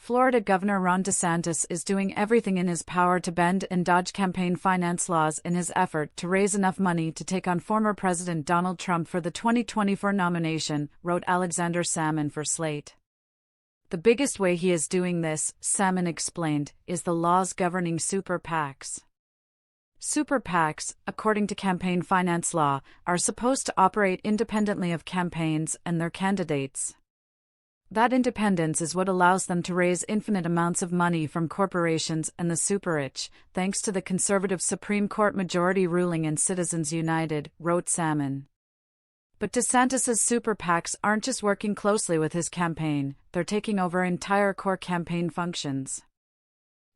Florida Governor Ron DeSantis is doing everything in his power to bend and dodge campaign finance laws in his effort to raise enough money to take on former President Donald Trump for the 2024 nomination, wrote Alexander Sammon for Slate. The biggest way he is doing this, Sammon explained, is the laws governing super PACs. Super PACs, according to campaign finance law, are supposed to operate independently of campaigns and their candidates. That independence is what allows them to raise infinite amounts of money from corporations and the super-rich, thanks to the conservative Supreme Court majority ruling in Citizens United, wrote Sammon. But DeSantis's super PACs aren't just working closely with his campaign, they're taking over entire core campaign functions.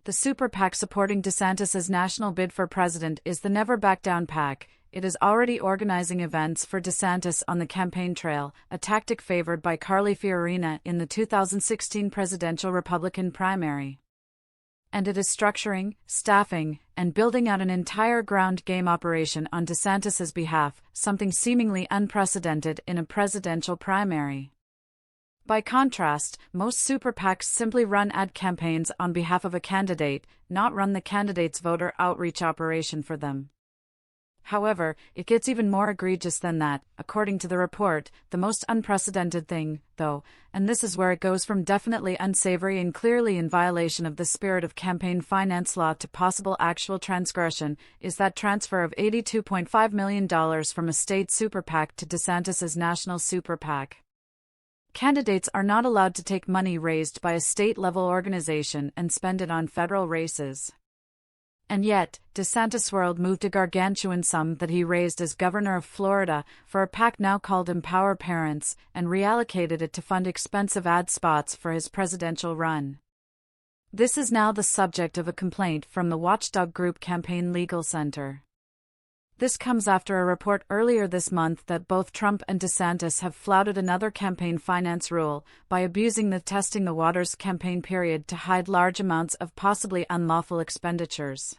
The super PAC supporting DeSantis's national bid for president is the Never Back Down PAC. It is already organizing events for DeSantis on the campaign trail, a tactic favored by Carly Fiorina in the 2016 presidential Republican primary. And it is structuring, staffing, and building out an entire ground game operation on DeSantis's behalf, something seemingly unprecedented in a presidential primary. By contrast, most super PACs simply run ad campaigns on behalf of a candidate, not run the candidate's voter outreach operation for them. However, it gets even more egregious than that, according to the report. The most unprecedented thing, though, and this is where it goes from definitely unsavory and clearly in violation of the spirit of campaign finance law to possible actual transgression, is that transfer of $82.5 million from a state super PAC to DeSantis's national super PAC. Candidates are not allowed to take money raised by a state-level organization and spend it on federal races. And yet, DeSantis swirled moved a gargantuan sum that he raised as governor of Florida for a PAC now called Empower Parents, and reallocated it to fund expensive ad spots for his presidential run. This is now the subject of a complaint from the watchdog group Campaign Legal Center. This comes after a report earlier this month that both Trump and DeSantis have flouted another campaign finance rule by abusing the testing the waters campaign period to hide large amounts of possibly unlawful expenditures.